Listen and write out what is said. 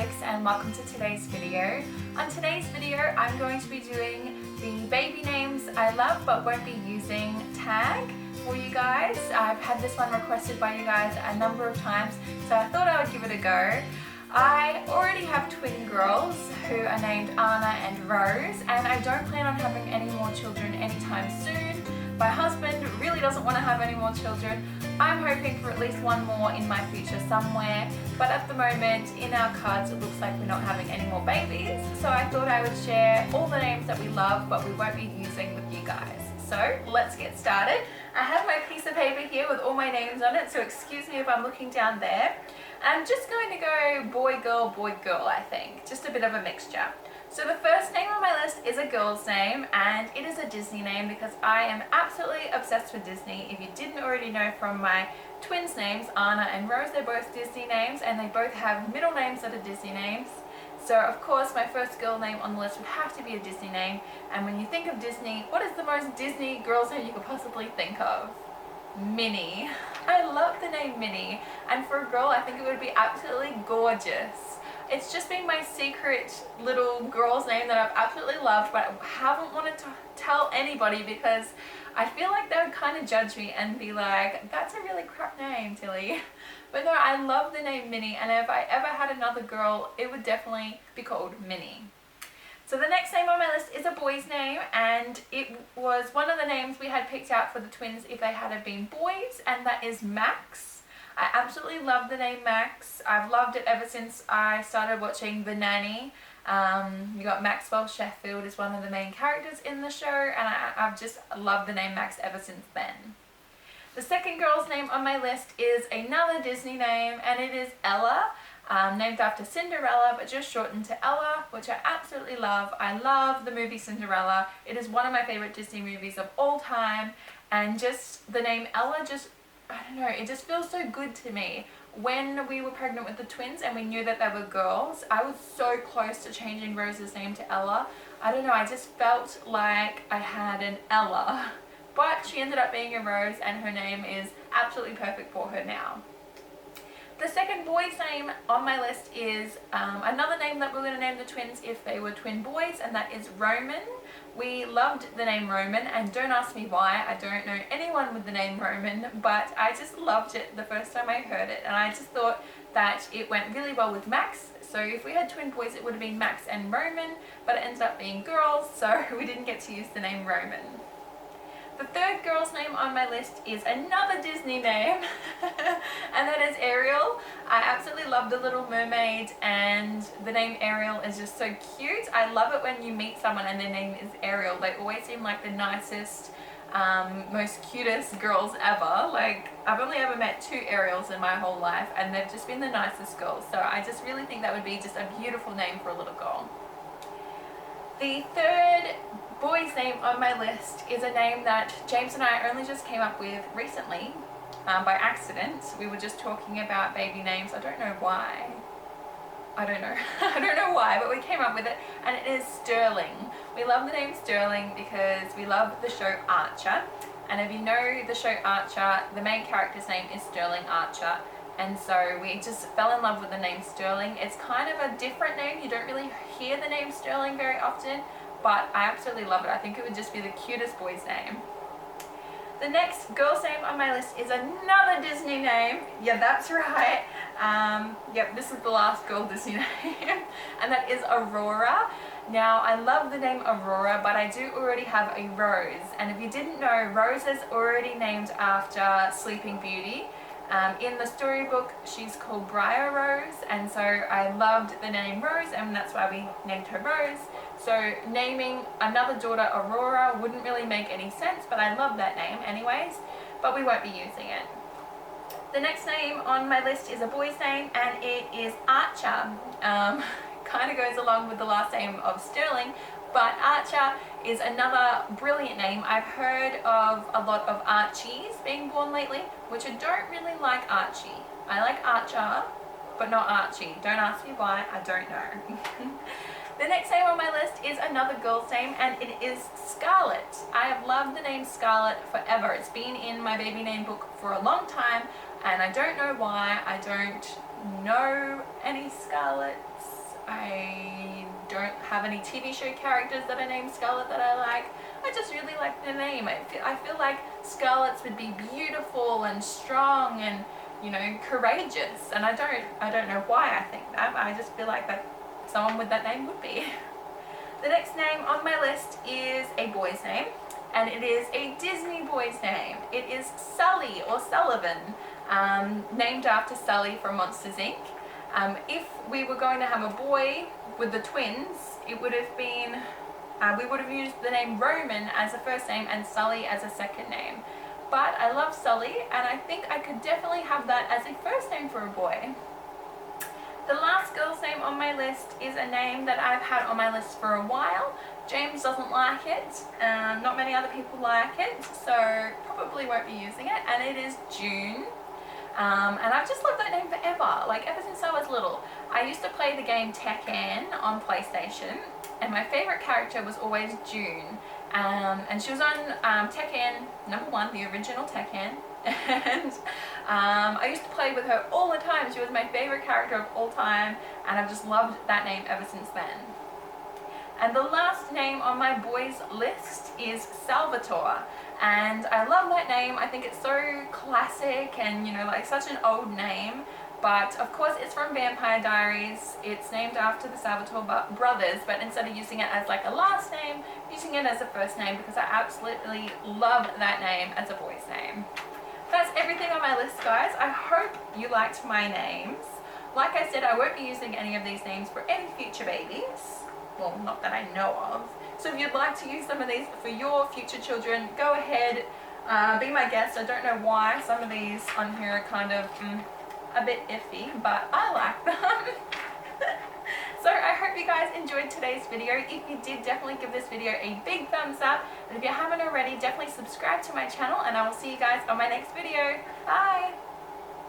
Alex and welcome to today's video. On today's video I'm going to be doing the baby names I love but won't be using tag for you guys. I've had this one requested by you guys a number of times, so I thought I would give it a go. I already have twin girls who are named Anna and Rose, and I don't plan on having any more children anytime soon. My husband really doesn't want to have any more children. I'm hoping for at least one more in my future somewhere, but at the moment in our cards it looks like we're not having any more babies. So I thought I would share all the names that we love but we won't be using with you guys. So let's get started. I have my piece of paper here with all my names on it, so excuse me if I'm looking down there. I'm just going to go boy, girl, I think. Just a bit of a mixture. So the first name on my list is a girl's name, and it is a Disney name because I am absolutely obsessed with Disney. If you didn't already know from my twins' names, Anna and Rose, they're both Disney names, and they both have middle names that are Disney names. So of course my first girl name on the list would have to be a Disney name, and when you think of Disney, what is the most Disney girl's name you could possibly think of? Minnie. I love the name Minnie, and for a girl I think it would be absolutely gorgeous. It's just been my secret little girl's name that I've absolutely loved, but I haven't wanted to tell anybody because I feel like they would kind of judge me and be like, that's a really crap name, Tilly. But no, I love the name Minnie, and if I ever had another girl, it would definitely be called Minnie. So the next name on my list is a boy's name, and it was one of the names we had picked out for the twins if they had been boys, and that is Max. I absolutely love the name Max. I've loved it ever since I started watching The Nanny. You got Maxwell Sheffield is one of the main characters in the show, and I've just loved the name Max ever since then. The second girl's name on my list is another Disney name, and it is Ella, named after Cinderella but just shortened to Ella, which I absolutely love. I love the movie Cinderella. It is one of my favorite Disney movies of all time, and just the name Ella I don't know, it just feels so good to me. When we were pregnant with the twins and we knew that they were girls, I was so close to changing Rose's name to Ella. I don't know, I just felt like I had an Ella. But she ended up being a Rose, and her name is absolutely perfect for her now. The second boy's name on my list is another name that we're going to name the twins if they were twin boys, and that is Roman. We loved the name Roman, and don't ask me why. I don't know anyone with the name Roman, but I just loved it the first time I heard it, and I just thought that it went really well with Max. So if we had twin boys it would have been Max and Roman, but it ended up being girls, so we didn't get to use the name Roman. The third girl's name on my list is another Disney name, and that is Ariel. I absolutely love The Little Mermaid, and the name Ariel is just so cute. I love it when you meet someone and their name is Ariel. They always seem like the nicest, most cutest girls ever. Like, I've only ever met 2 Ariels in my whole life, and they've just been the nicest girls. So I just really think that would be just a beautiful name for a little girl. The third boy's name on my list is a name that James and I only just came up with recently by accident. We were just talking about baby names. I don't know why. I don't know. I don't know why, but we came up with it, and it is Sterling. We love the name Sterling because we love the show Archer, and if you know the show Archer, the main character's name is Sterling Archer, and so we just fell in love with the name Sterling. It's kind of a different name. You don't really hear the name Sterling very often, but I absolutely love it. I think it would just be the cutest boy's name. The next girl's name on my list is another Disney name. Yeah, that's right. Yep, this is the last girl Disney name, and that is Aurora. Now, I love the name Aurora, but I do already have a Rose, and if you didn't know, Rose is already named after Sleeping Beauty. In the storybook, she's called Briar Rose, and so I loved the name Rose, and that's why we named her Rose. So naming another daughter Aurora wouldn't really make any sense, but I love that name anyways, but we won't be using it. The next name on my list is a boy's name, and it is Archer. Kind of goes along with the last name of Sterling, but Archer is another brilliant name. I've heard of a lot of Archies being born lately, which I don't really like Archie. I like Archer, but not Archie. Don't ask me why, I don't know. The next name on my list is another girl's name, and it is Scarlett. I have loved the name Scarlett forever. It's been in my baby name book for a long time, and I don't know why. I don't know any Scarlets. I don't have any TV show characters that are named Scarlet that I like. I just really like the name. I feel like Scarlets would be beautiful and strong and, you know, courageous. And I don't know why I think that. I just feel like that someone with that name would be. The next name on my list is a boy's name, and it is a Disney boy's name. It is Sully or Sullivan, named after Sully from Monsters Inc. If we were going to have a boy with the twins, it would have been, we would have used the name Roman as a first name and Sully as a second name. But I love Sully, and I think I could definitely have that as a first name for a boy. The last girl's name on my list is a name that I've had on my list for a while. James doesn't like it, not many other people like it, so probably won't be using it, and it is June. And I've just loved that name forever, like ever since I was little. I used to play the game Tekken on PlayStation, and my favourite character was always June. And she was on Tekken #1, the original Tekken, and I used to play with her all the time. She was my favourite character of all time, and I've just loved that name ever since then. And the last name on my boys list is Salvatore, and I love that name. I think it's so classic and, you know, like such an old name, but of course it's from Vampire Diaries. It's named after the Salvatore brothers, but instead of using it as like a last name, using it as a first name because I absolutely love that name as a boy's name. That's everything on my list, guys. I hope you liked my names. Like I said, I won't be using any of these names for any future babies. Well, not that I know of. So if you'd like to use some of these for your future children, go ahead, be my guest. I don't know why some of these on here are kind of a bit iffy, but I like them. So I hope you guys enjoyed today's video. If you did, definitely give this video a big thumbs up. And if you haven't already, definitely subscribe to my channel, and I will see you guys on my next video. Bye!